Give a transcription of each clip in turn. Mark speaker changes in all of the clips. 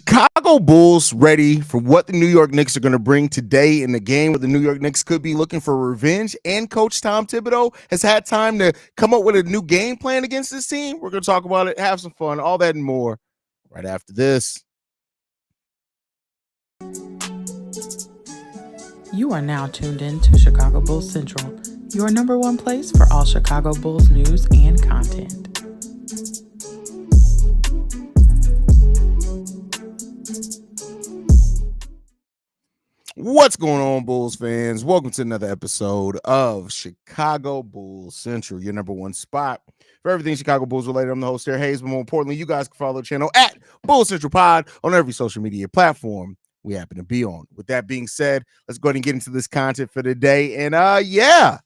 Speaker 1: Chicago Bulls ready for what the New York Knicks are going to bring today in the game where the New York Knicks could be looking for revenge, and Coach Tom Thibodeau has had time to come up with a new game plan against this team. We're going to talk about it, have some fun, all that and more right after this.
Speaker 2: You are now tuned in to Chicago Bulls Central, your number one place for all Chicago Bulls news and content.
Speaker 1: What's going on, Bulls fans? Welcome to another episode of Chicago Bulls Central, your number one spot for everything Chicago Bulls related. I'm the host here, Haize, but more importantly, you guys can follow the channel at Bulls Central Pod on every social media platform we happen to be on. With that being said, let's go ahead and get into this content for today. And the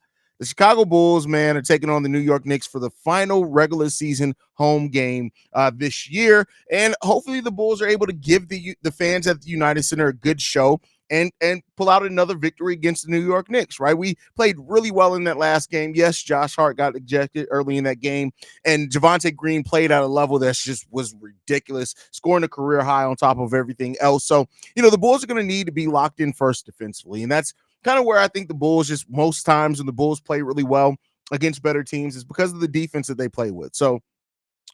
Speaker 1: Chicago Bulls, man, are taking on the New York Knicks for the final regular season home game this year. And hopefully the Bulls are able to give the fans at the United Center a good show and pull out another victory against the New York Knicks, right? We played really well in that last game. Yes, Josh Hart got ejected early in that game, and Javonte Green played at a level that just was ridiculous, scoring a career high on top of everything else. So, the Bulls are going to need to be locked in first defensively, and that's kind of where I think the Bulls just most times when the Bulls play really well against better teams is because of the defense that they play with. So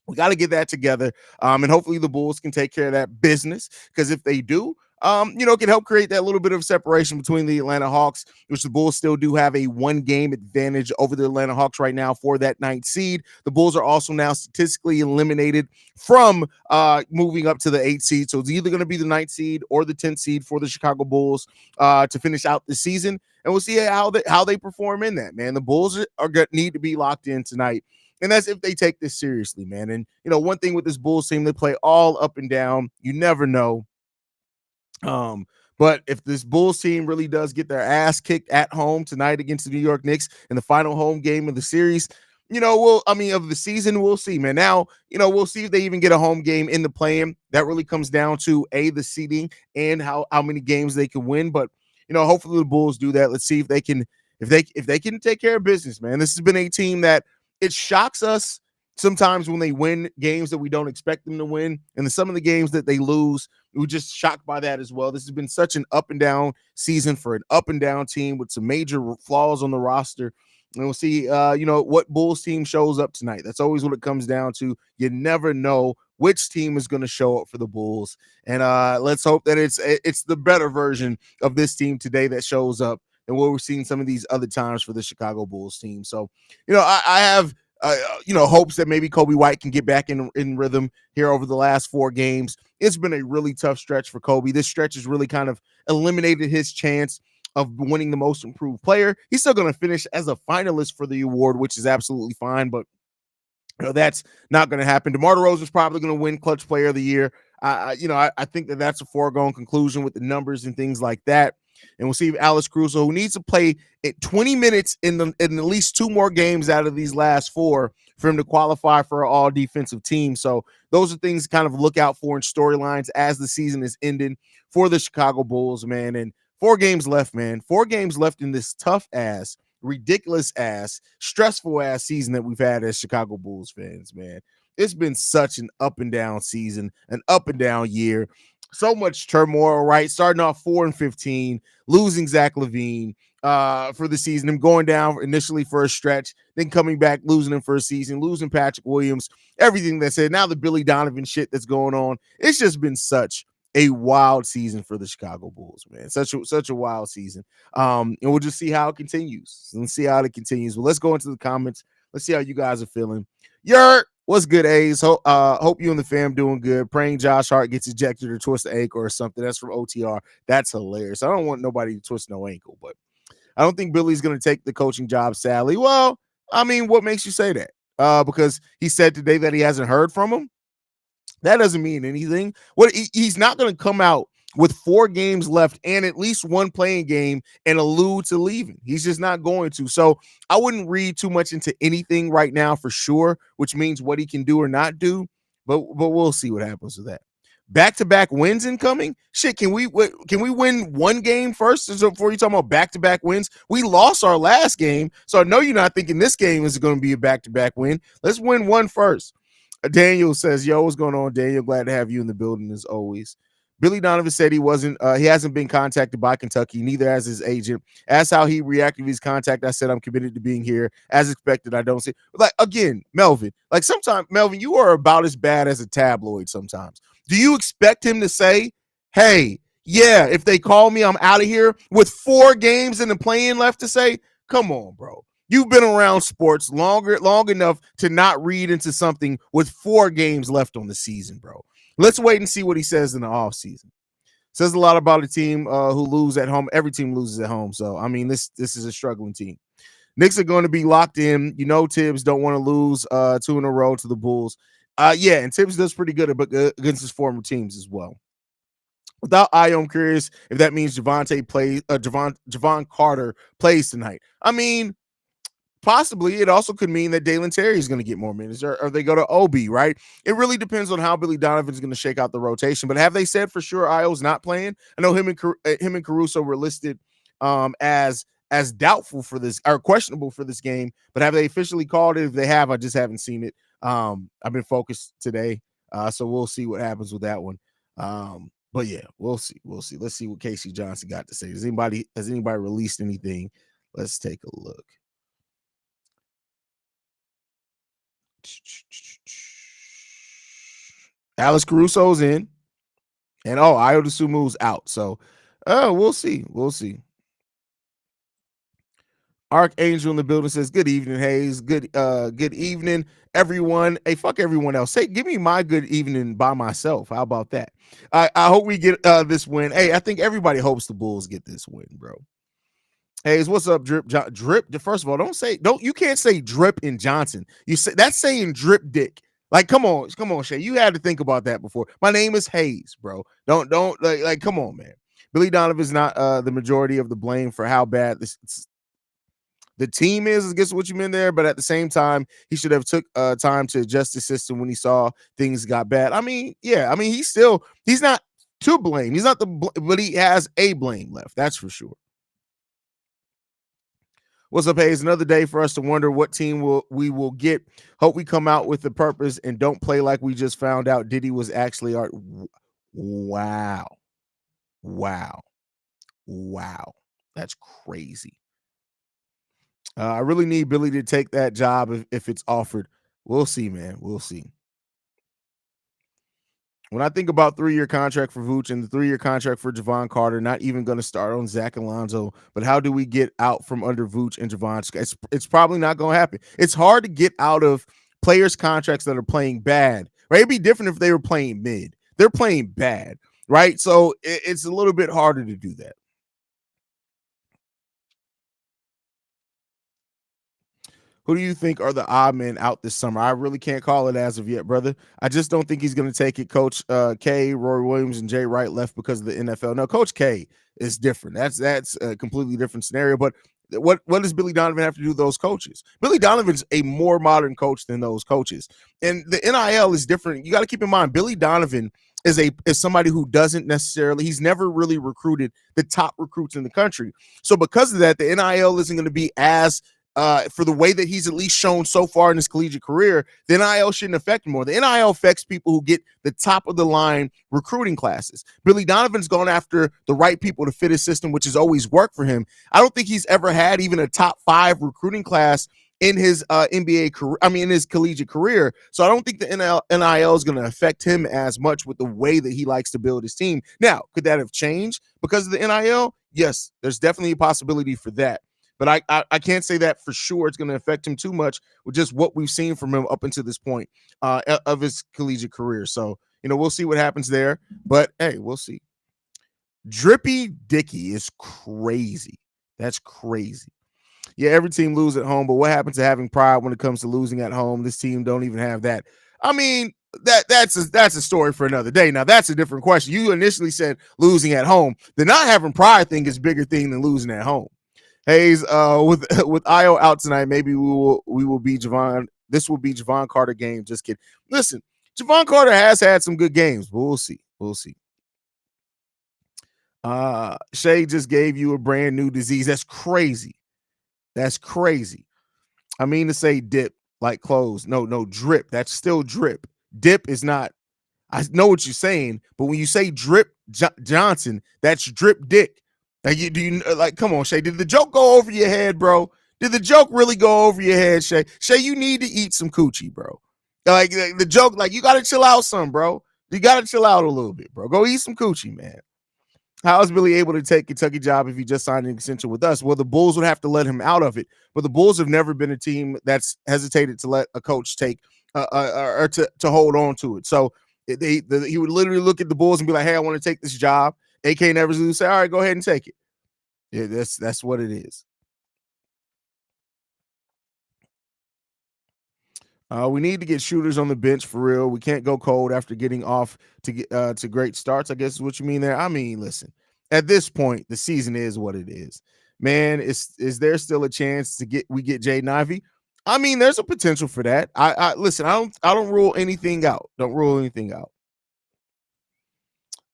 Speaker 1: we got to get that together, and hopefully the Bulls can take care of that business, because if they do, it can help create that little bit of separation between the Atlanta Hawks, which the Bulls still do have a one-game advantage over the Atlanta Hawks right now for that 9th seed. The Bulls are also now statistically eliminated from moving up to the 8th seed, so it's either going to be the 9th seed or the 10th seed for the Chicago Bulls to finish out the season, and we'll see how they perform in that, man. The Bulls are going to need to be locked in tonight. And that's if they take this seriously, man. And, one thing with this Bulls team, they play all up and down. You never know. But if this Bulls team really does get their ass kicked at home tonight against the New York Knicks in the final home game of the series, of the season, we'll see, man. Now, we'll see if they even get a home game in the play-in. That really comes down to the seeding and how many games they can win. But, hopefully the Bulls do that. Let's see if they can take care of business, man. This has been a team that it shocks us sometimes when they win games that we don't expect them to win. And some of the games that they lose, we're just shocked by that as well. This has been such an up and down season for an up and down team with some major flaws on the roster. And we'll see, what Bulls team shows up tonight. That's always what it comes down to. You never know which team is going to show up for the Bulls. And let's hope that it's the better version of this team today that shows up and what we're seeing some of these other times for the Chicago Bulls team. So, I have, hopes that maybe Kobe White can get back in rhythm here over the last 4 games. It's been a really tough stretch for Kobe. This stretch has really kind of eliminated his chance of winning the most improved player. He's still going to finish as a finalist for the award, which is absolutely fine, but that's not going to happen. DeMar DeRozan is probably going to win Clutch Player of the Year. I think that's a foregone conclusion with the numbers and things like that. And we'll see if Alex Caruso, who needs to play at 20 minutes in at least 2 more games out of these last 4 for him to qualify for an all-defensive team. So those are things to kind of look out for in storylines as the season is ending for the Chicago Bulls, man. And 4 games left, man. 4 games left in this tough-ass, ridiculous-ass, stressful-ass season that we've had as Chicago Bulls fans, man. It's been such an up-and-down season, an up-and-down year. So much turmoil, right? Starting off 4-15, losing Zach LaVine for the season, him going down initially for a stretch, then coming back, losing him for a season, losing Patrick Williams, everything that's said. Now the Billy Donovan shit that's going on. It's just been such a wild season for the Chicago Bulls, man. Such a wild season. And we'll just see how it continues. Let's see how it continues. Well, let's go into the comments. Let's see how you guys are feeling. What's good, A's? Hope you and the fam doing good. Praying Josh Hart gets ejected or twists the ankle or something. That's from OTR. That's hilarious. I don't want nobody to twist no ankle, but I don't think Billy's going to take the coaching job, sadly. Well, I mean, what makes you say that? Because he said today that he hasn't heard from him. That doesn't mean anything. He's not going to come out with 4 games left and at least 1 playing game and allude to leaving. He's just not going to. So I wouldn't read too much into anything right now for sure, which means what he can do or not do. But we'll see what happens with that. Back-to-back wins incoming? Shit, can we win 1 game first before you talk about back-to-back wins? We lost our last game, so I know you're not thinking this game is going to be a back-to-back win. Let's win 1 first. Daniel says, yo, what's going on, Daniel? Glad to have you in the building as always. Billy Donovan said he hasn't been contacted by Kentucky, neither has his agent. Asked how he reacted to his contact. I said, I'm committed to being here. As expected, I don't see. Like, again, Melvin, like sometimes, Melvin, you are about as bad as a tabloid sometimes. Do you expect him to say, hey, yeah, if they call me, I'm out of here with 4 games in the play-in left to say? Come on, bro. You've been around sports long enough to not read into something with 4 games left on the season, bro. Let's wait and see what he says in the offseason. Says a lot about a team who lose at home. Every team loses at home. So, I mean, this is a struggling team. Knicks are going to be locked in. You know, Tibbs don't want to lose 2 in a row to the Bulls. Yeah, and Tibbs does pretty good against his former teams as well. Without Io, I'm curious if that means Javon Carter plays tonight. I mean, possibly. It also could mean that Dalen Terry is going to get more minutes, or they go to Obi, right? It really depends on how Billy Donovan is going to shake out the rotation. But have they said for sure Io's not playing? I know him and Caruso were listed as doubtful for this or questionable for this game, but have they officially called it? If they have, I just haven't seen it. I've been focused today, so we'll see what happens with that one. But yeah, we'll see. We'll see. Let's see what Casey Johnson got to say. Has anybody released anything? Let's take a look. Alex Caruso's in, and Ayo Dosunmu's out. So, we'll see. We'll see. Archangel in the building says, "Good evening, Haize. Good evening, everyone. Hey, fuck everyone else. Hey, give me my good evening by myself. How about that? I hope we get this win. Hey, I think everybody hopes the Bulls get this win, bro. Haize, what's up, Drip? Drip. First of all, you can't say Drip and Johnson. You say that's saying Drip Dick. Like, come on, Shay. You had to think about that before. My name is Haize, bro. Don't like come on, man. Billy Donovan is not the majority of the blame for how bad the team is. I guess what you meant there, but at the same time, he should have took time to adjust the system when he saw things got bad. I mean, yeah, I mean he's not to blame. He's not but he has a blame left. That's for sure. What's up, Haize? Another day for us to wonder what team we will get. Hope we come out with a purpose and don't play like we just found out Diddy was actually our. Wow. That's crazy. I really need Billy to take that job if it's offered. We'll see, man. We'll see. When I think about 3-year contract for Vooch and the 3-year contract for Javon Carter, not even going to start on Zach Alonzo, but how do we get out from under Vooch and Javon? It's probably not going to happen. It's hard to get out of players' contracts that are playing bad, right? It'd be different if they were playing mid. They're playing bad, right? So it's a little bit harder to do that. Who do you think are the odd men out this summer? I really can't call it as of yet, brother. I just don't think he's going to take it. Coach K, Roy Williams, and Jay Wright left because of the NFL. No, Coach K is different. That's a completely different scenario. But what does Billy Donovan have to do with those coaches? Billy Donovan's a more modern coach than those coaches. And the NIL is different. You got to keep in mind, Billy Donovan is somebody who doesn't necessarily, he's never really recruited the top recruits in the country. So because of that, the NIL isn't going to be as for the way that he's at least shown so far in his collegiate career, the NIL shouldn't affect him more. The NIL affects people who get the top of the line recruiting classes. Billy Donovan's gone after the right people to fit his system, which has always worked for him. I don't think he's ever had even a top 5 recruiting class in his NBA career, in his collegiate career. So I don't think the NIL is going to affect him as much with the way that he likes to build his team. Now, could that have changed because of the NIL? Yes, there's definitely a possibility for that. But I can't say that for sure it's going to affect him too much with just what we've seen from him up until this point of his collegiate career. So, we'll see what happens there. But, hey, we'll see. Drippy Dicky is crazy. That's crazy. Yeah, every team lose at home, but what happens to having pride when it comes to losing at home? This team don't even have that. I mean, that's a story for another day. Now, that's a different question. You initially said losing at home. The not having pride thing is a bigger thing than losing at home. Haize, with Io out tonight, maybe we will be Javon. This will be Javon Carter game. Just kidding. Listen, Javon Carter has had some good games, but we'll see. We'll see. Shay just gave you a brand new disease. That's crazy. That's crazy. I mean to say dip like clothes. No, drip. That's still drip. Dip is not. I know what you're saying, but when you say Drip Johnson, that's Drip Dick. Like, do you like? Come on, Shay. Did the joke go over your head, bro? Did the joke really go over your head, Shay? Shay, you need to eat some coochie, bro. Like the joke, like you got to chill out, some bro. You got to chill out a little bit, bro. Go eat some coochie, man. How is Billy able to take Kentucky job if he just signed an extension with us? Well, the Bulls would have to let him out of it, but the Bulls have never been a team that's hesitated to let a coach take or to hold on to it. So he would literally look at the Bulls and be like, "Hey, I want to take this job." AK never would say, "All right, go ahead and take it." Yeah, that's what it is. We need to get shooters on the bench for real. We can't go cold after getting off to get to great starts. I guess is what you mean there. I mean, listen, at this point, the season is what it is. Man, is there still a chance to get Jaden Ivey? I mean, there's a potential for that. I listen. I don't rule anything out. Don't rule anything out.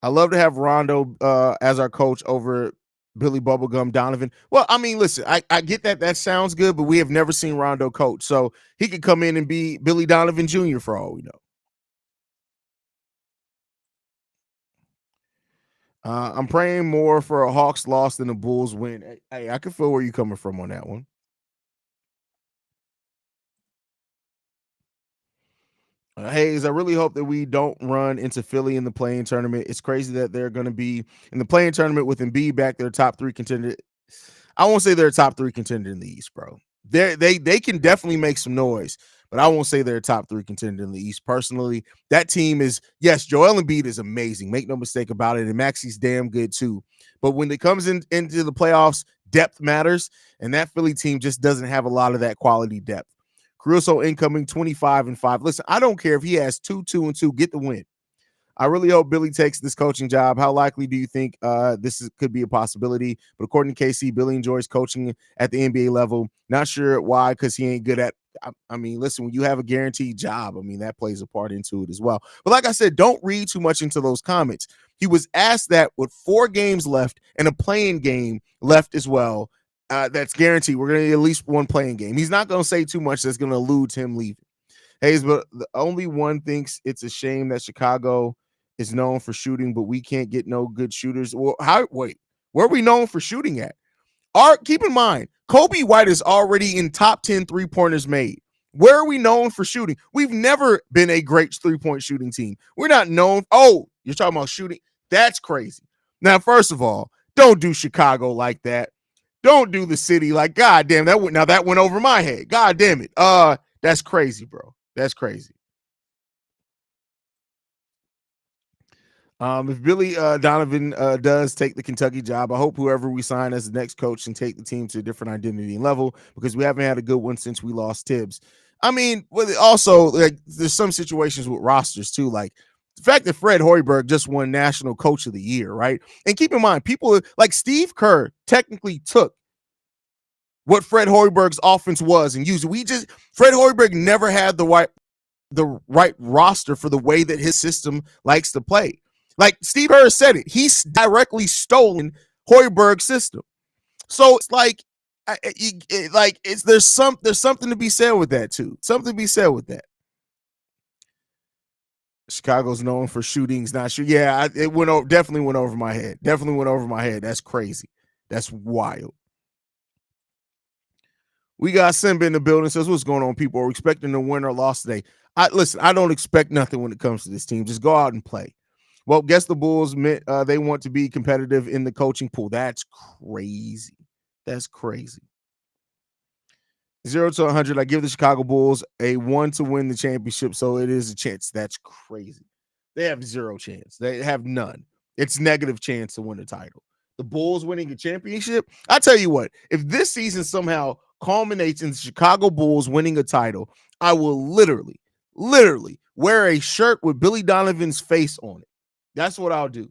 Speaker 1: I love to have Rondo as our coach over Billy Bubblegum Donovan. Well, I mean, listen, I get that. That sounds good, but we have never seen Rondo coach. So he could come in and be Billy Donovan Jr. for all we know. I'm praying more for a Hawks loss than a Bulls win. Hey, I can feel where you're coming from on that one. Haize, I really hope that we don't run into Philly in the playing tournament. It's crazy that they're going to be in the playing tournament with Embiid back. Their top three contender. I won't say they're a top three contender in the East, bro. They can definitely make some noise, but I won't say they're a top three contender in the East. Personally, that team is, yes, Joel Embiid is amazing. Make no mistake about it. And Maxi's damn good too. But when it comes into the playoffs, depth matters. And that Philly team just doesn't have a lot of that quality depth. Caruso incoming 25-5. Listen, I don't care if he has 2-2-2, get the win. I really hope Billy takes this coaching job. How likely do you think could be a possibility? But according to KC, Billy enjoys coaching at the NBA level. Not sure why, because he ain't good at. I mean, listen, when you have a guaranteed job, I mean, that plays a part into it as well. But like I said, don't read too much into those comments. He was asked that with 4 games left and a playing game left as well. That's guaranteed. We're going to get at least one playing game. He's not going to say too much that's going to allude to him leaving. Haize, but the only one thinks it's a shame that Chicago is known for shooting, but we can't get no good shooters. Well, where are we known for shooting at? Keep in mind, Kobe White is already in top 10 3-pointers made. Where are we known for shooting? We've never been a great 3-point shooting team. We're not known. Oh, you're talking about shooting? That's crazy. Now, first of all, don't do Chicago like that. Don't do the city like, God damn, that went over my head. God damn it. That's crazy, bro. That's crazy. If Billy Donovan does take the Kentucky job, I hope whoever we sign as the next coach can take the team to a different identity and level, because we haven't had a good one since we lost Tibbs. I mean, also, like, there's some situations with rosters too, like the fact that Fred Hoiberg just won National Coach of the Year, right? And keep in mind, people like Steve Kerr technically took what Fred Hoiberg's offense was and used it. Fred Hoiberg never had the right roster for the way that his system likes to play. Like Steve Kerr said it, he's directly stolen Hoiberg's system. So it's like, there's something to be said with that too. Something to be said with that. Chicago's known for shootings, not shoot. Yeah, definitely went over my head. Definitely went over my head. That's crazy. That's wild. We got Simba in the building. Says, what's going on, people? Are we expecting to win or loss today? I don't expect nothing when it comes to this team. Just go out and play. Well, guess the Bulls they want to be competitive in the coaching pool. That's crazy. That's crazy. 0 to 100. I give the Chicago Bulls a 1 to win the championship, so it is a chance. That's crazy. They have 0 chance. They have none. It's negative chance to win the title. The Bulls winning a championship. I tell you what, if this season somehow culminates in the Chicago Bulls winning a title, I will literally wear a shirt with Billy Donovan's face on it. That's what I'll do.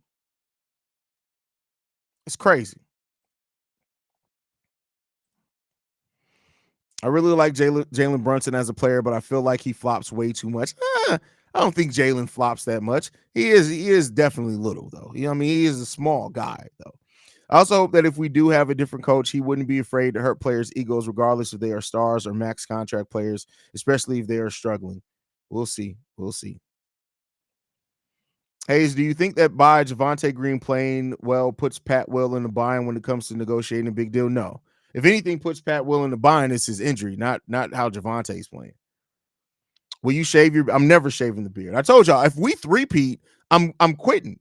Speaker 1: It's crazy. I really like Jalen Brunson as a player, but I feel like he flops way too much. I don't think Jalen flops that much. He is definitely little, though. You know what I mean? He is a small guy, though. I also hope that if we do have a different coach, he wouldn't be afraid to hurt players' egos, regardless if they are stars or max contract players, especially if they are struggling. We'll see. We'll see. Hayes, do you think that by Javonte Green playing well puts Pat Will in the bind when it comes to negotiating a big deal? No. If anything puts Pat Will in the bind, it's his injury, not how Javonte's playing. Will you shave your? I'm never shaving the beard. I told y'all if we three-peat, I'm quitting.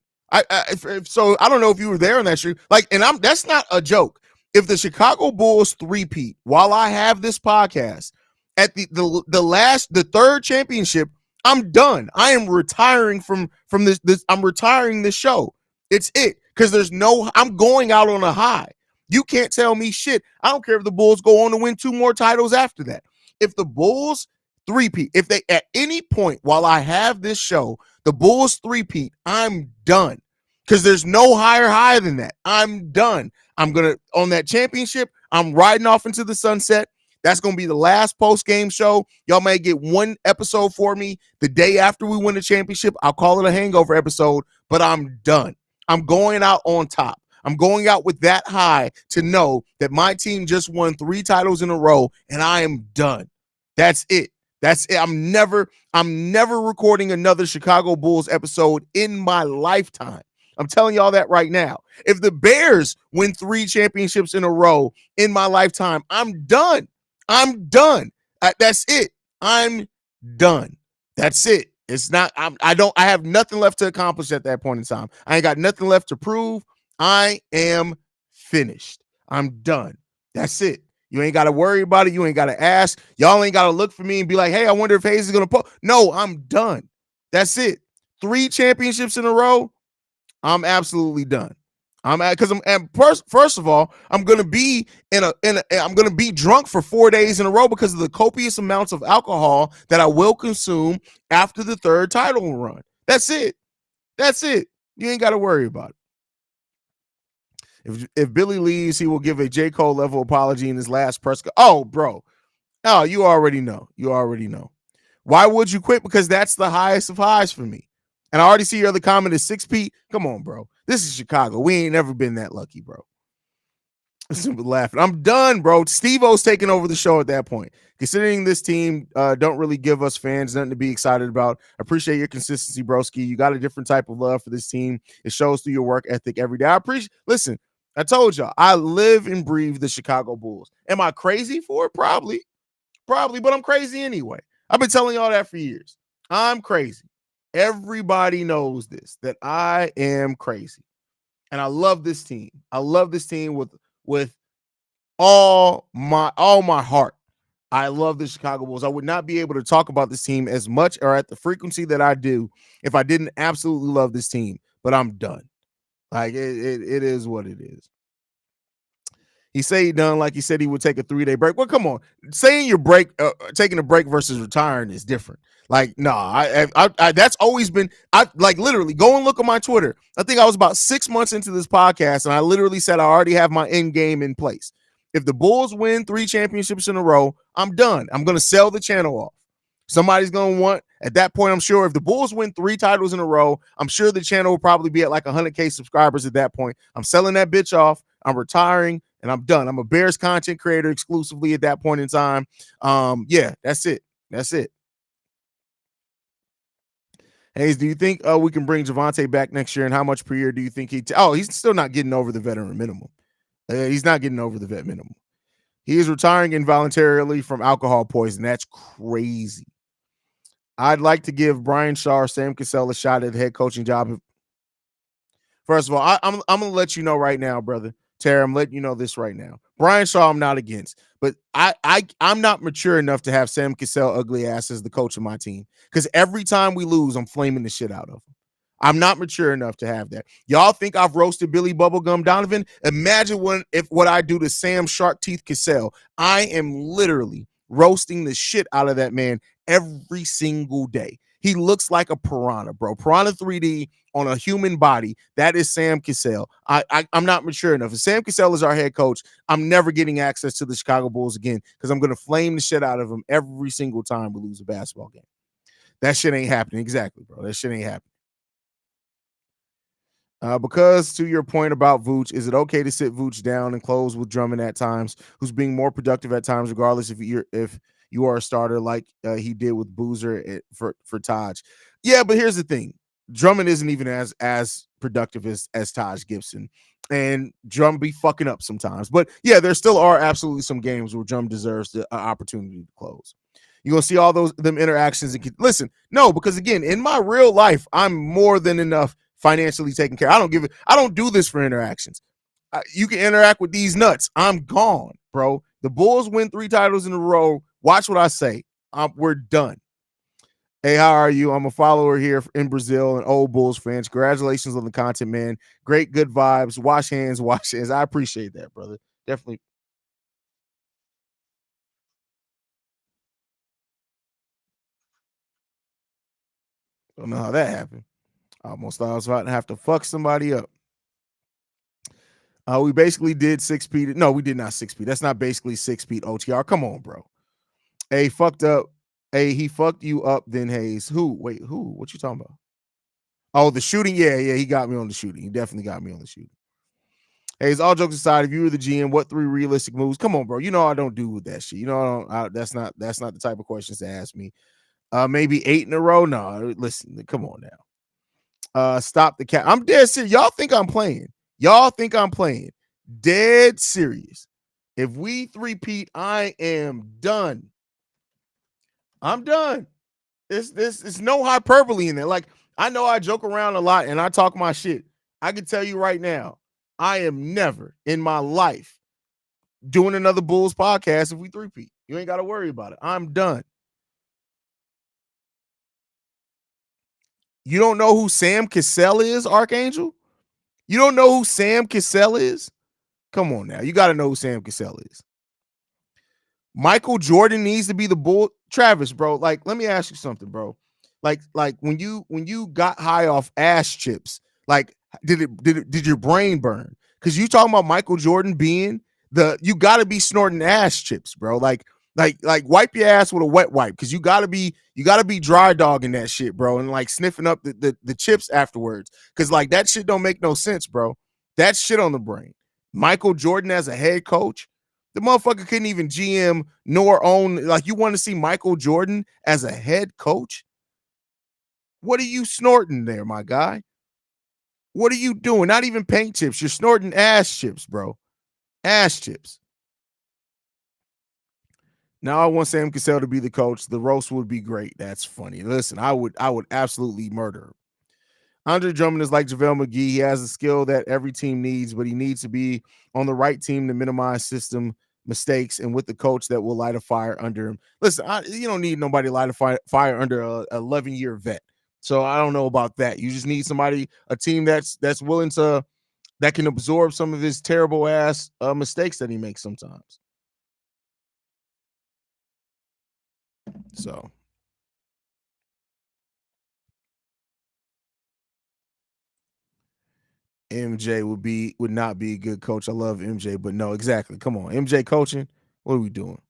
Speaker 1: So I don't know if you were there on that shoot. Like, and that's not a joke. If the Chicago Bulls three-peat while I have this podcast at the third championship, I'm done. I am retiring from this. I'm retiring this show. It's it because I'm going out on a high. You can't tell me shit. I don't care if the Bulls go on to win 2 more titles after that. If the Bulls three-peat, if they at any point while I have this show, the Bulls three-peat, I'm done. Because there's no higher high than that. I'm done. I'm going to, on that championship, I'm riding off into the sunset. That's going to be the last post-game show. Y'all may get one episode for me the day after we win the championship. I'll call it a hangover episode, but I'm done. I'm going out on top. I'm going out with that high to know that my team just won 3 titles in a row, and I am done. That's it. That's it. I'm never recording another Chicago Bulls episode in my lifetime. I'm telling y'all that right now. If the Bears win 3 championships in a row in my lifetime, I'm done. I'm done. That's it. I'm done. That's it. It's not, I have nothing left to accomplish at that point in time. I ain't got nothing left to prove. I am finished. I'm done. That's it. You ain't got to worry about it. You ain't got to ask. Y'all ain't got to look for me and be like, hey, I wonder if Haize is going to post. No, I'm done. That's it. 3 championships in a row. I'm absolutely done. First of all, I'm gonna be I'm gonna be drunk for 4 days in a row because of the copious amounts of alcohol that I will consume after the 3rd title run. That's it. That's it. You ain't got to worry about it. If Billy leaves, he will give a J. Cole level apology in his last press. Oh, bro. Oh, you already know. You already know. Why would you quit? Because that's the highest of highs for me. And I already see your other comment is 6P. Come on, bro. This is Chicago. We ain't never been that lucky, bro. Simple laughing. I'm done, bro. Steve-O's taking over the show at that point. Considering this team don't really give us fans nothing to be excited about. Appreciate your consistency, broski. You got a different type of love for this team. It shows through your work ethic every day. Listen, I told y'all, I live and breathe the Chicago Bulls. Am I crazy for it? Probably, but I'm crazy anyway. I've been telling y'all that for years. I'm crazy. Everybody knows this, that I am crazy. And I love this team. I love this team with all my heart. I love the Chicago Bulls. I would not be able to talk about this team as much or at the frequency that I do if I didn't absolutely love this team. But I'm done. Like it is what it is. He said he done like he said he would take a 3-day break. Well, come on, saying your break, taking a break versus retiring is different. Like, nah, I that's always been. I like literally go and look on my Twitter. I think I was about 6 months into this podcast, and I literally said I already have my end game in place. If the Bulls win 3 championships in a row, I'm done. I'm gonna sell the channel off. Somebody's gonna want at that point. I'm sure if the Bulls win 3 titles in a row, I'm sure the channel will probably be at like 100K subscribers at that point. I'm selling that bitch off. I'm retiring. And I'm done. I'm a Bears content creator exclusively at that point in time. Yeah, that's it. That's it. Haize, do you think we can bring Javonte back next year? And how much per year do you think he's still not getting over the veteran minimum. He's not getting over the vet minimum. He is retiring involuntarily from alcohol poisoning. That's crazy. I'd like to give Brian Shaw or Sam Cassell a shot at the head coaching job. First of all, I'm going to let you know right now, brother. Terry, I'm letting you know this right now. Brian Shaw, I'm not against, but I'm not mature enough to have Sam Cassell ugly ass as the coach of my team because every time we lose, I'm flaming the shit out of him. I'm not mature enough to have that. Y'all think I've roasted Billy Bubblegum Donovan? Imagine what I do to Sam Shark Teeth Cassell. I am literally roasting the shit out of that man every single day. He looks like a piranha, bro. Piranha 3D on a human body. That is Sam Cassell. I'm not mature enough. If Sam Cassell is our head coach, I'm never getting access to the Chicago Bulls again because I'm going to flame the shit out of him every single time we lose a basketball game. That shit ain't happening. Exactly, bro. That shit ain't happening. Because to your point about Vooch, is it okay to sit Vooch down and close with Drummond at times, who's being more productive at times, regardless if you are a starter like he did with Boozer for Taj? Yeah, but here's the thing. Drummond isn't even as productive as Taj Gibson, and Drum be fucking up sometimes. But yeah, there still are absolutely some games where Drum deserves the opportunity to close. You're gonna see all those them interactions and listen. No, because again, in my real life, I'm more than enough financially taken care. I don't do this for interactions. You can interact with these nuts. I'm gone, bro. The Bulls win 3 titles in a row. Watch what I say. We're done. Hey, how are you? I'm a follower here in Brazil and old Bulls fans. Congratulations on the content, man. Great, good vibes. Wash hands, wash hands. I appreciate that, brother. Definitely. Don't know how that happened. I almost thought I was about to have to fuck somebody up. We basically did 6P. No, we did not 6P. That's not basically 6P OTR. Come on, bro. Hey, fucked up. Hey, he fucked you up then, Haize. Who? Wait, who? What you talking about? Oh, the shooting? Yeah, he got me on the shooting. He definitely got me on the shooting. Haize, all jokes aside, if you were the GM, what 3 realistic moves? Come on, bro. You know I don't do with that shit. You know that's not the type of questions to ask me. Maybe 8 in a row. No, listen, come on now. Stop the cat. I'm dead serious. Y'all think I'm playing. Y'all think I'm playing. Dead serious. If we three-peat, I am done. I'm done. It's no hyperbole in there. Like, I know I joke around a lot and I talk my shit. I can tell you right now, I am never in my life doing another Bulls podcast if we three-peat. You ain't got to worry about it. I'm done. You don't know who Sam Cassell is, Archangel? You don't know who Sam Cassell is? Come on now. You got to know who Sam Cassell is. Michael Jordan needs to be the bull. Travis, bro. Like, let me ask you something, bro. Like when you got high off ass chips, like did your brain burn? Because you talking about Michael Jordan being you got to be snorting ass chips, bro. Like wipe your ass with a wet wipe because you gotta be dry dogging that shit, bro, and like sniffing up the chips afterwards. Because like that shit don't make no sense, bro. That shit on the brain. Michael Jordan as a head coach. The motherfucker couldn't even GM nor own. Like, you want to see Michael Jordan as a head coach? What are you snorting there, my guy? What are you doing? Not even paint chips. You're snorting ass chips, bro. Ass chips. Now I want Sam Cassell to be the coach. The roast would be great. That's funny. Listen, I would absolutely murder him. Andre Drummond is like JaVale McGee. He has a skill that every team needs, but he needs to be on the right team to minimize system mistakes and with the coach that will light a fire under him. Listen, you don't need nobody to light a fire under a 11-year vet. So I don't know about that. You just need somebody, a team that's willing to, that can absorb some of his terrible ass mistakes that he makes sometimes. So MJ would not be a good coach. I love MJ, but no, exactly. Come on, MJ coaching. What are we doing?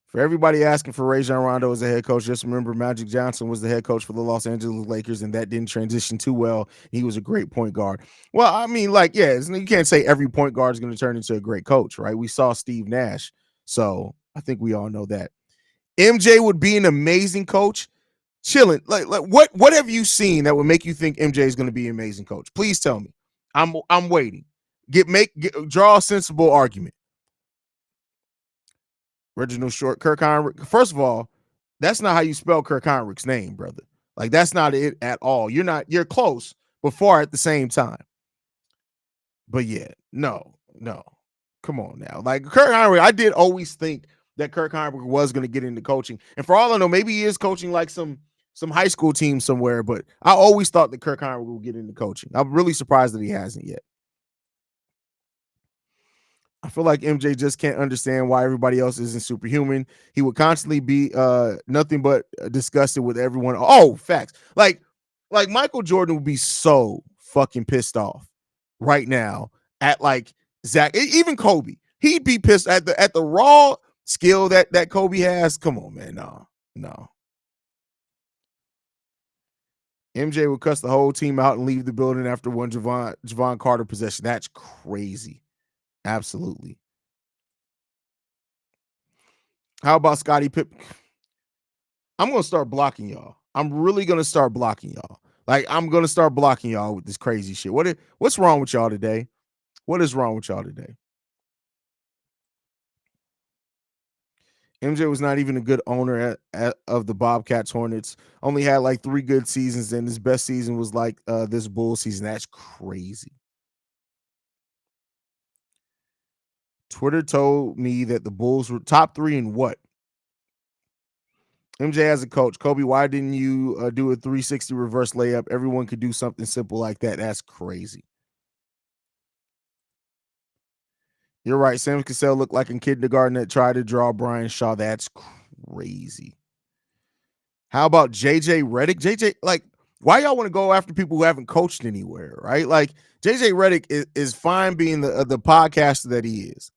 Speaker 1: For everybody asking for Rajon Rondo as a head coach, just remember Magic Johnson was the head coach for the Los Angeles Lakers, and that didn't transition too well. He was a great point guard. Well, I mean, like, yeah, you can't say every point guard is going to turn into a great coach, right? We saw Steve Nash, so I think we all know that. MJ would be an amazing coach. Chilling, like what have you seen that would make you think MJ is going to be an amazing coach? Please tell me. I'm waiting. Draw a sensible argument. Reginald Short, Kirk Heinrich. First of all, that's not how you spell Kirk Heinrich's name, brother. Like, that's not it at all. You're close, but far at the same time. But yeah, no. Come on now. Like, Kirk Heinrich, I did always think that Kirk Heinrich was going to get into coaching. And for all I know, maybe he is coaching like some high school team somewhere, but I always thought that Kirk Heinrich would get into coaching. I'm really surprised that he hasn't yet. I feel like MJ just can't understand why everybody else isn't superhuman. He would constantly be nothing but disgusted with everyone. Oh, facts. Like Michael Jordan would be so fucking pissed off right now at like Zach, even Kobe. He'd be pissed at the raw skill that Kobe has. Come on, man. No. MJ would cuss the whole team out and leave the building after one Javon Carter possession. That's crazy. Absolutely. How about Scottie Pippen? I'm gonna start blocking y'all. I'm really gonna start blocking y'all. Like I'm gonna start blocking y'all with this crazy shit. What's wrong with y'all today? What is wrong with y'all today? MJ was not even a good owner of the Bobcats Hornets. Only had like 3 good seasons, and his best season was like this Bull season. That's crazy. Twitter told me that the Bulls were top 3 in what? MJ as a coach. Kobe, why didn't you do a 360 reverse layup? Everyone could do something simple like that. That's crazy. You're right. Sam Cassell looked like in kindergarten that tried to draw Brian Shaw. That's crazy. How about JJ Redick? JJ, like, why y'all want to go after people who haven't coached anywhere, right? Like, JJ Redick is fine being the podcaster that he is.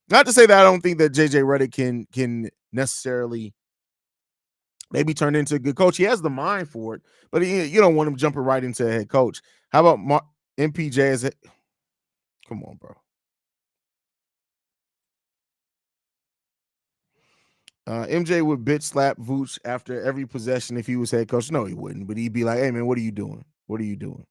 Speaker 1: Not to say that I don't think that JJ Redick can necessarily maybe turn into a good coach. He has the mind for it, but you don't want him jumping right into a head coach. How about MPJ as a come on, bro. MJ would bitch slap Vooch after every possession if he was head coach. No, he wouldn't, but he'd be like, hey, man, what are you doing? What are you doing?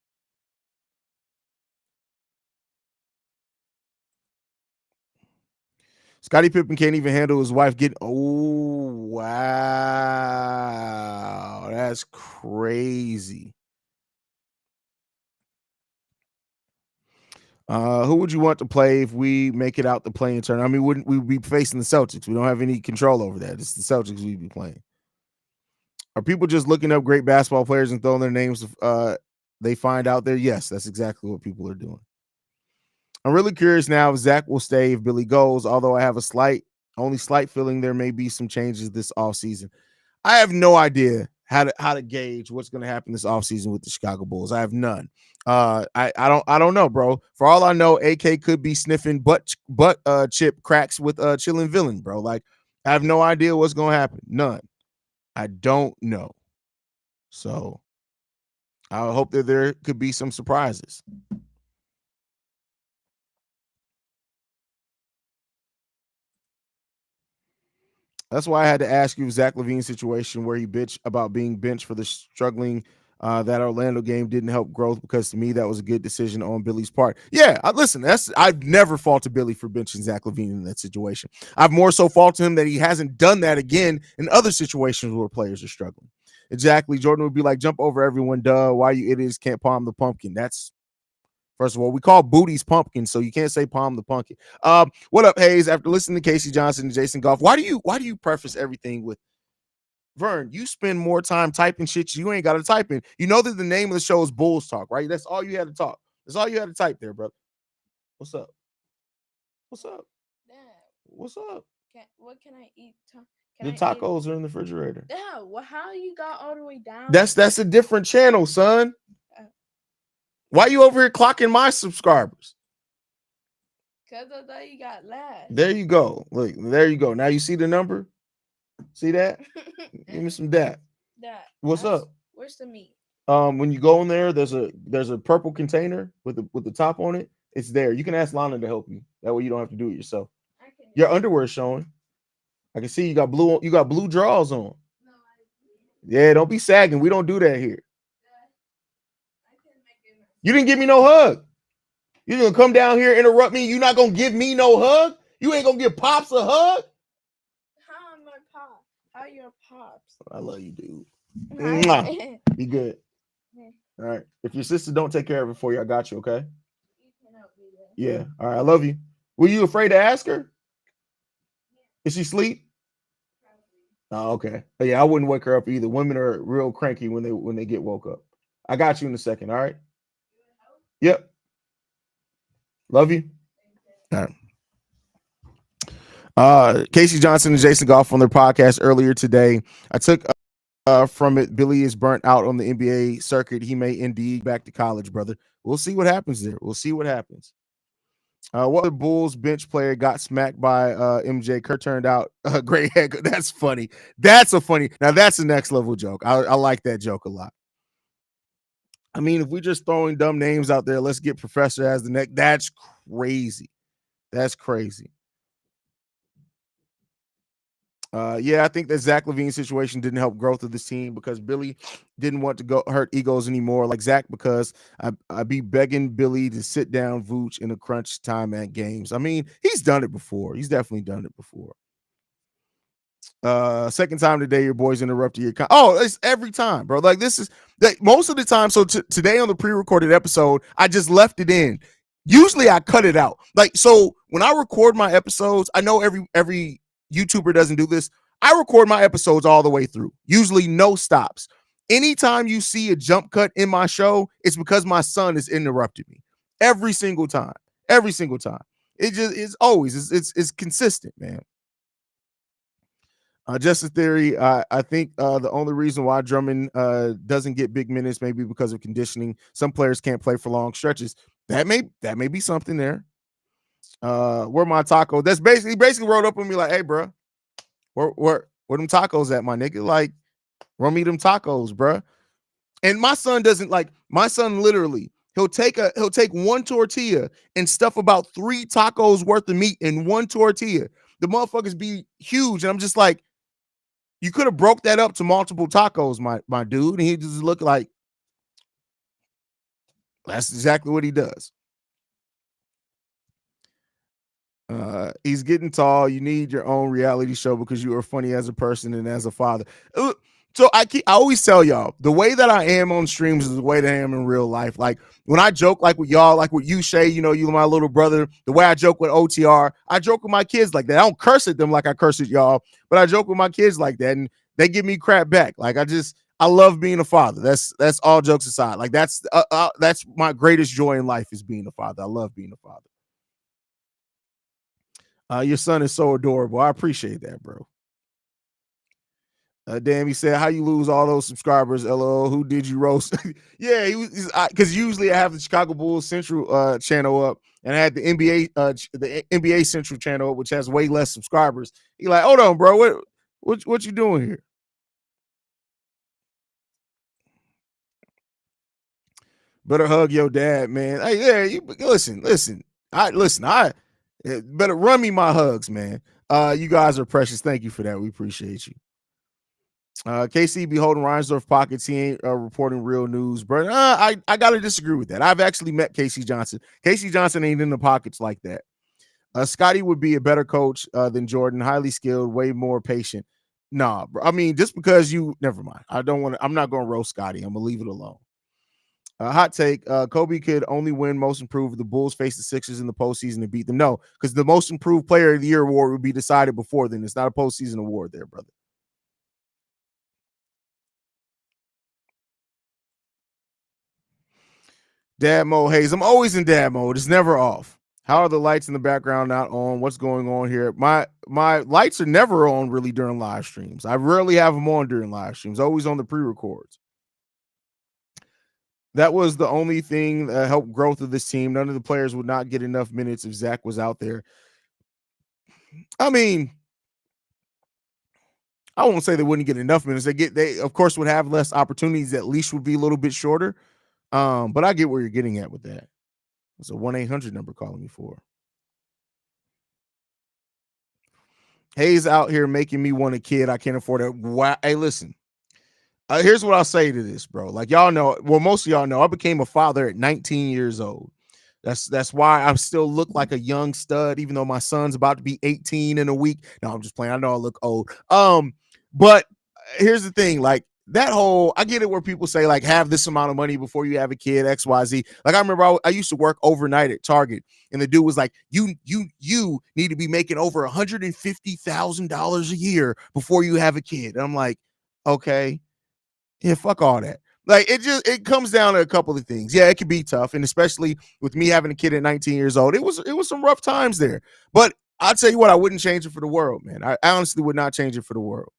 Speaker 1: Scottie Pippen can't even handle his wife getting. Oh, wow. That's crazy. Who would you want to play if we make it out the playing turn? I mean, wouldn't we be facing the Celtics? We don't have any control over that. It's the Celtics we'd be playing. Are people just looking up great basketball players and throwing their names they find out there? Yes, that's exactly what people are doing. I'm really curious now if Zach will stay if Billy goes, although I have only slight feeling there may be some changes this offseason. I have no idea how to gauge what's going to happen this offseason with the Chicago Bulls. I have none. I don't know, bro. For all I know, AK could be sniffing butt chip cracks with chilling villain, bro. Like I have no idea what's going to happen. None. I don't know. So I hope that there could be some surprises. That's why I had to ask you Zach LaVine's situation where he bitched about being benched for the struggling that Orlando game didn't help growth because to me that was a good decision on Billy's part. Yeah, listen, I've never faulted Billy for benching Zach LaVine in that situation. I've more so faulted him that he hasn't done that again in other situations where players are struggling. Exactly. Jordan would be like, jump over everyone, duh. Why you idiots can't palm the pumpkin? That's First of all, we call booties pumpkins, so you can't say palm the pumpkin. What up, Haize? After listening to Casey Johnson and Jason Goff, why do you preface everything with Vern? You spend more time typing shit you ain't got to type in. You know that the name of the show is Bulls Talk, right? That's all you had to talk. That's all you had to type there, brother. What's up? What's up?
Speaker 3: Dad,
Speaker 1: What's up?
Speaker 3: what can I eat?
Speaker 1: The tacos are in the refrigerator.
Speaker 3: Dad, how you got all the way down?
Speaker 1: That's a different channel, son. Why you over here clocking my subscribers?
Speaker 3: Because I thought you got last.
Speaker 1: There you go. Look, there you go. Now you see the number? See that? Give me some that.
Speaker 3: Dad,
Speaker 1: What's up?
Speaker 3: Where's the meat?
Speaker 1: When you go in there, there's a purple container with the top on it. It's there. You can ask Lana to help you. That way you don't have to do it yourself. Your underwear is showing. I can see you got blue drawers on. No, yeah, don't be sagging. We don't do that here. You didn't give me no hug. You're gonna come down here, interrupt me. You're not gonna give me no hug. You ain't gonna give Pops a hug.
Speaker 3: How am I Pop? How are your Pops?
Speaker 1: I love you, dude. Be good. All right. If your sister don't take care of it for you, I got you, okay? Yeah. All right. I love you. Were you afraid to ask her? Is she asleep? Oh, okay. But yeah, I wouldn't wake her up either. Women are real cranky when they get woke up. I got you in a second. All right. Yep. Love you. All right. Casey Johnson and Jason Goff on their podcast earlier today. I took from it, Billy is burnt out on the NBA circuit. He may indeed back to college, brother. We'll see what happens there. We'll see what happens. What other Bulls bench player got smacked by MJ? Kurt turned out a great head. That's funny. That's a next level joke. I like that joke a lot. I mean, if we're just throwing dumb names out there, let's get Professor as the next. That's crazy. That's crazy. Yeah, I think that Zach LaVine's situation didn't help growth of this team because Billy didn't want to go hurt egos anymore like Zach because I be begging Billy to sit down Vooch in a crunch time at games. I mean, he's done it before. He's definitely done it before. Second time today, your boys interrupted your it's every time, bro. Like this is like most of the time. So today on the pre-recorded episode, I just left it in. Usually I cut it out. Like so when I record my episodes, I know every YouTuber doesn't do this. I record my episodes all the way through. Usually no stops. Anytime you see a jump cut in my show, it's because my son has interrupted me. Every single time. Every single time. It just it's always it's consistent, man. Just a theory. I think the only reason why Drummond doesn't get big minutes maybe because of conditioning. Some players can't play for long stretches. That may be something there. Where my taco? That's basically wrote up with me like, hey, bro, where them tacos at, my nigga? Like, run me them tacos, bro. And my son doesn't like. My son literally he'll take one tortilla and stuff about 3 tacos worth of meat in one tortilla. The motherfuckers be huge, and I'm just like. You could have broke that up to multiple tacos, my dude, and he just look like that's exactly what he does. He's getting tall. You need your own reality show because you are funny as a person and as a father. So I always tell y'all the way that I am on streams is the way that I am in real life. Like when I joke like with y'all, like with you, Shay, you know, you my little brother, the way I joke with OTR, I joke with my kids like that. I don't curse at them like I curse at y'all, but I joke with my kids like that, and they give me crap back. Like I love being a father. That's all jokes aside. Like that's my greatest joy in life is being a father. I love being a father. Your son is so adorable. I appreciate that, bro. Damn, he said, "How you lose all those subscribers? LOL. Who did you roast?" Yeah, he was because usually I have the Chicago Bulls Central channel up, and I had the NBA Central channel up, which has way less subscribers. He like, hold on, bro, what you doing here? Better hug your dad, man. Hey, yeah, you listen. I better run me my hugs, man. You guys are precious. Thank you for that. We appreciate you. KC be holding Reinsdorf pockets. He ain't reporting real news, bro. I gotta disagree with that. I've actually met Casey Johnson. Casey Johnson ain't in the pockets like that. Scotty would be a better coach than Jordan. Highly skilled, way more patient. Nah, bro. I mean, just because never mind. I'm not gonna roast Scotty. I'm gonna leave it alone. Hot take. Kobe could only win most improved if the Bulls face the Sixers in the postseason and beat them. No, because the most improved player of the year award would be decided before then. It's not a postseason award there, brother. Dad mode, Haize. I'm always in dad mode. It's never off. How are the lights in the background not on? What's going on here? My lights are never on really during live streams. I rarely have them on during live streams. Always on the pre-records. That was the only thing that helped growth of this team. None of the players would not get enough minutes if Zach was out there. I mean, I won't say they wouldn't get enough minutes. They of course would have less opportunities. At least would be a little bit shorter. But I get where you're getting at with that. It's a 1-800 number calling me for. Haize out here making me want a kid. I can't afford it. Wow. Hey, listen. Here's what I'll say to this, bro. Like y'all know, well, most of y'all know, I became a father at 19 years old. That's why I still look like a young stud, even though my son's about to be 18 in a week. No, I'm just playing. I know I look old. But here's the thing, like that whole, I get it where people say like have this amount of money before you have a kid, XYZ. Like I remember I used to work overnight at Target, and the dude was like, you need to be making over $150,000 a year before you have a kid. And I'm like, okay, yeah, fuck all that. Like it comes down to a couple of things. Yeah, it can be tough, and especially with me having a kid at 19 years old, it was some rough times there. But I'll tell you what, I wouldn't change it for the world, man. I honestly would not change it for the world.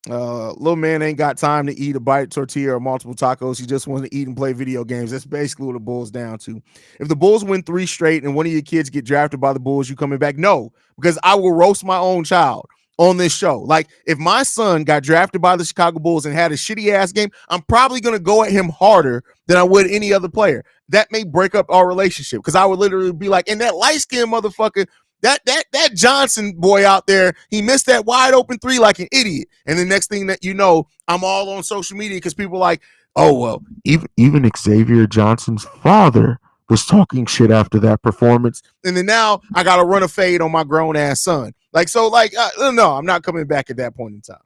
Speaker 1: Little man ain't got time to eat a bite tortilla or multiple tacos. He just wants to eat and play video games. That's basically what it boils down to. If the Bulls win 3 straight and one of your kids get drafted by the Bulls, you coming back? No, because I will roast my own child. on this show. Like, if my son got drafted by the Chicago Bulls and had a shitty ass game, I'm probably going to go at him harder than I would any other player. That may break up our relationship because I would literally be like, and that light skinned motherfucker, that Johnson boy out there, he missed that wide open three like an idiot. And the next thing that you know, I'm all on social media because people are like, oh well, even Xavier Johnson's father was talking shit after that performance, and then now I got to run a fade on my grown ass son. Like, so, like, no, I'm not coming back at that point in time.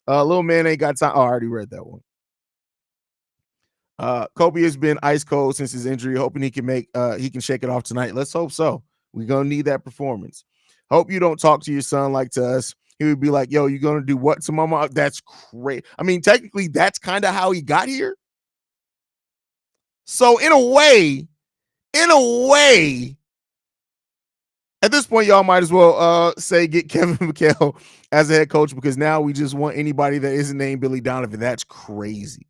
Speaker 1: Little man ain't got time. Oh, I already read that one. Kobe has been ice cold since his injury, hoping he can shake it off tonight. Let's hope so. We're gonna need that performance. Hope you don't talk to your son like to us. He would be like, yo, you gonna do what to mama? That's great. I mean, technically, that's kind of how he got here. So in a way, at this point, y'all might as well say get Kevin McHale as a head coach because now we just want anybody that isn't named Billy Donovan. That's crazy.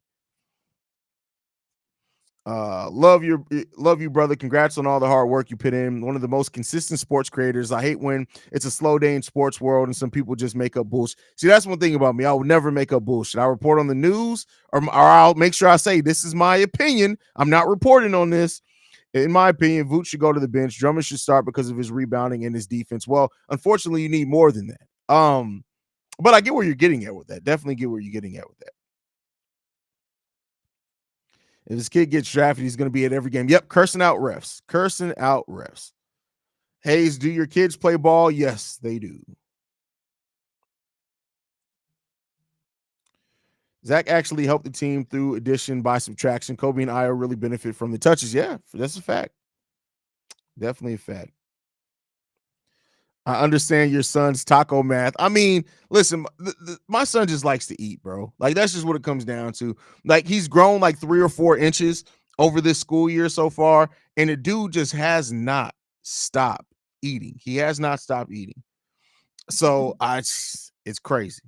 Speaker 1: Love you, brother. Congrats on all the hard work you put in. One of the most consistent sports creators. I hate when it's a slow day in sports world and some people just make up bullshit. See, that's one thing about me. I would never make up bullshit. I report on the news or I'll make sure I say this is my opinion. I'm not reporting on this. In my opinion, Vooch should go to the bench. Drummond should start because of his rebounding and his defense. Well, unfortunately, you need more than that. But I get where you're getting at with that. Definitely get where you're getting at with that. If this kid gets drafted, he's going to be at every game. Yep, cursing out refs. Haize, do your kids play ball? Yes, they do. Zach actually helped the team through addition by subtraction. Kobe and Io really benefit from the touches. Yeah, that's a fact. Definitely a fact. I understand your son's taco math. I mean, listen, my son just likes to eat, bro. Like, that's just what it comes down to. Like, he's grown like 3 or 4 inches over this school year so far, and the dude just has not stopped eating. He has not stopped eating. So it's crazy.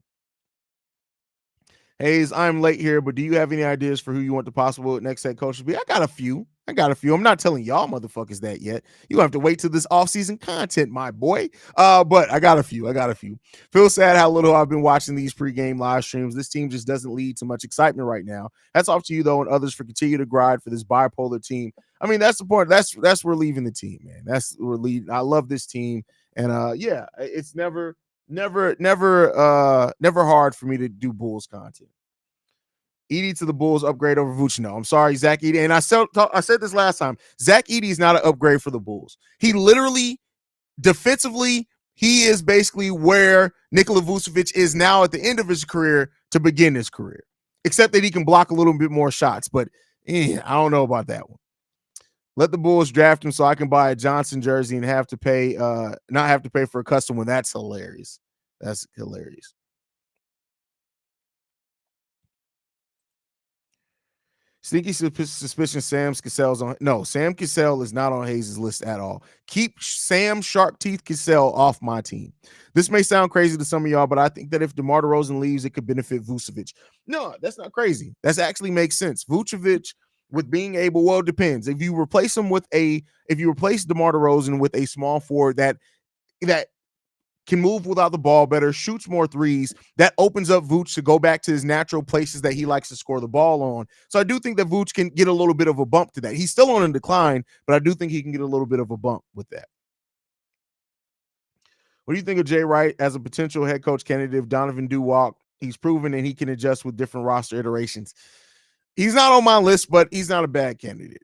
Speaker 1: Haize, I'm late here, but do you have any ideas for who you want the possible next head coach to be? I got a few. I'm not telling y'all motherfuckers that yet. You have to wait till this off-season content, my boy. But I got a few. Feel sad how little I've been watching these pregame live streams. This team just doesn't lead to much excitement right now. That's off to you though, and others for continue to grind for this bipolar team. I mean, that's the point. That's we're leaving the team, man. We're leaving. I love this team, and yeah, it's never hard for me to do Bulls content. Edey to the Bulls upgrade over Vooch. No, I'm sorry, Zach Edey. And I said this last time. Zach Edey is not an upgrade for the Bulls. He literally, defensively, he is basically where Nikola Vucevic is now at the end of his career to begin his career, except that he can block a little bit more shots. But I don't know about that one. Let the Bulls draft him so I can buy a Johnson jersey and not have to pay for a custom one. That's hilarious. That's hilarious. Sneaky suspicion Sam Cassell's on. No, Sam Cassell is not on Haize's list at all. Keep Sam Shark Teeth Cassell off my team. This may sound crazy to some of y'all, but I think that if DeMar DeRozan leaves, it could benefit Vucevic. No, that's not crazy. That actually makes sense. Vucevic with being able, well, it depends. If you replace DeMar DeRozan with a small forward that can move without the ball better, shoots more threes, that opens up Vooch to go back to his natural places that he likes to score the ball on. So I do think that Vooch can get a little bit of a bump to that. He's still on a decline, but I do think he can get a little bit of a bump with that. What do you think of Jay Wright as a potential head coach candidate if Donovan do walk? He's proven and he can adjust with different roster iterations. He's not on my list, but he's not a bad candidate.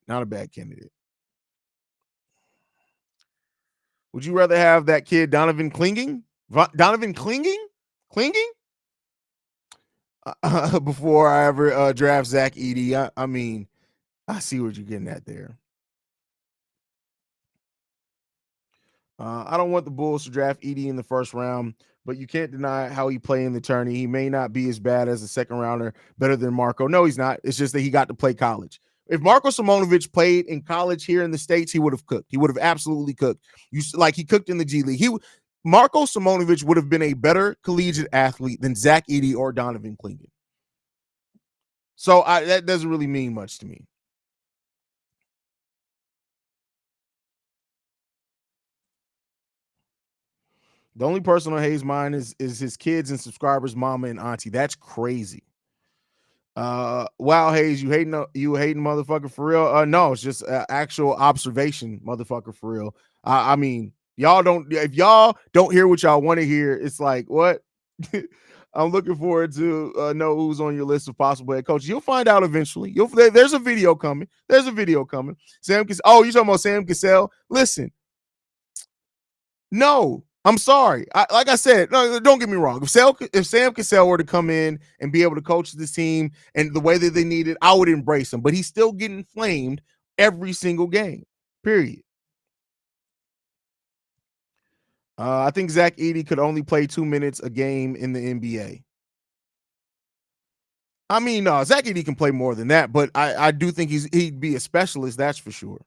Speaker 1: Would you rather have that kid Donovan clinging before I ever draft Zach Edey? I mean, I see what you're getting at there. I don't want the Bulls to draft Edey in the first round, but you can't deny how he played in the tourney. He may not be as bad as a second rounder, better than Marco. No, he's not. It's just that he got to play college. If Marko Simonovic played in college here in the States, he would have cooked. He would have absolutely cooked. He cooked in the G League. Marko Simonovic would have been a better collegiate athlete than Zach Edey or Donovan Clingan. So that doesn't really mean much to me. The only person on Haize' mind is his kids and subscribers, mama and auntie. That's crazy. Wow, Haize, you hating motherfucker for real? No, it's just actual observation, motherfucker for real. I mean, y'all don't if y'all don't hear what y'all want to hear, it's like what? I'm looking forward to know who's on your list of possible head coaches. You'll find out eventually. There's a video coming. There's a video coming. Oh, you talking about Sam Cassell? Listen, no, I'm sorry. Like I said, no, don't get me wrong. If Sam Cassell were to come in and be able to coach this team and the way that they need it, I would embrace him. But he's still getting flamed every single game. Period. I think Zach Edey could only play 2 minutes a game in the NBA. I mean, no, Zach Edey can play more than that, but I do think he'd be a specialist. That's for sure.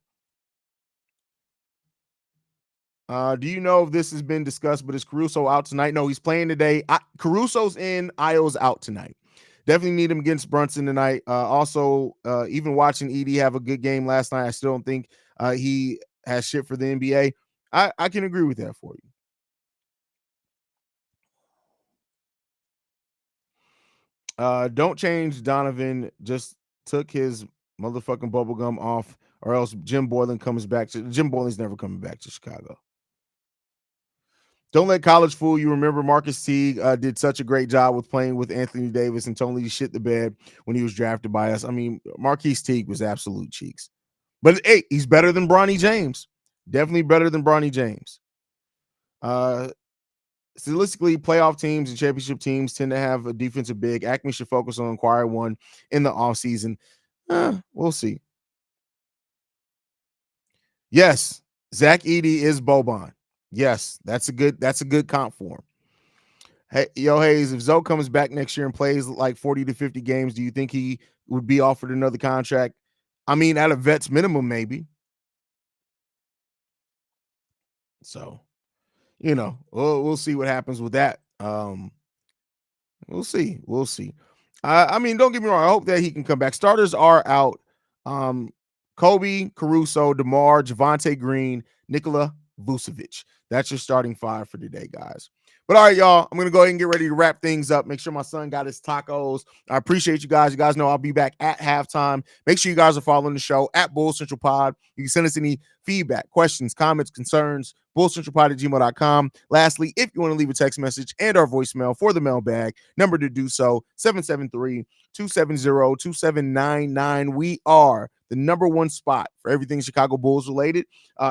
Speaker 1: Do you know if this has been discussed, but is Caruso out tonight? No, he's playing today. Caruso's in, Io's out tonight. Definitely need him against Brunson tonight. Also, even watching Edey have a good game last night, I still don't think he has shit for the NBA. I can agree with that for you. Don't change Donovan. Just took his motherfucking bubble gum off, or else Jim Boylan comes back. Jim Boylan's never coming back to Chicago. Don't let college fool you. Remember, Marcus Teague did such a great job with playing with Anthony Davis and totally shit the bed when he was drafted by us. I mean, Marquise Teague was absolute cheeks. But hey, he's better than Bronny James. Definitely better than Bronny James. Statistically, playoff teams and championship teams tend to have a defensive big. Acme should focus on acquiring one in the offseason. We'll see. Yes, Zach Edey is Boban. Yes, that's a good comp for him. Hey, yo, Haize, if Zoe comes back next year and plays like 40 to 50 games, do you think he would be offered another contract? I mean, at a vet's minimum, maybe. So, we'll see what happens with that. We'll see. We'll see. I mean, don't get me wrong. I hope that he can come back. Starters are out. Kobe, Caruso, DeMar, Javonte Green, Nikola Vucevic. That's your starting five for today, guys. But all right, y'all, I'm going to go ahead and get ready to wrap things up. Make sure my son got his tacos. I appreciate you guys. You guys know I'll be back at halftime. Make sure you guys are following the show at Bull Central Pod. You can send us any feedback, questions, comments, concerns, bullcentralpod@gmail.com. Lastly, if you want to leave a text message and our voicemail for the mailbag, number to do so, 773-270-2799. We are the number one spot for everything Chicago Bulls related.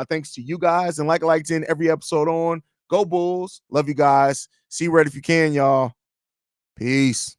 Speaker 1: Thanks to you guys. And like I like to end every episode on, go Bulls. Love you guys. See you right if you can, y'all. Peace.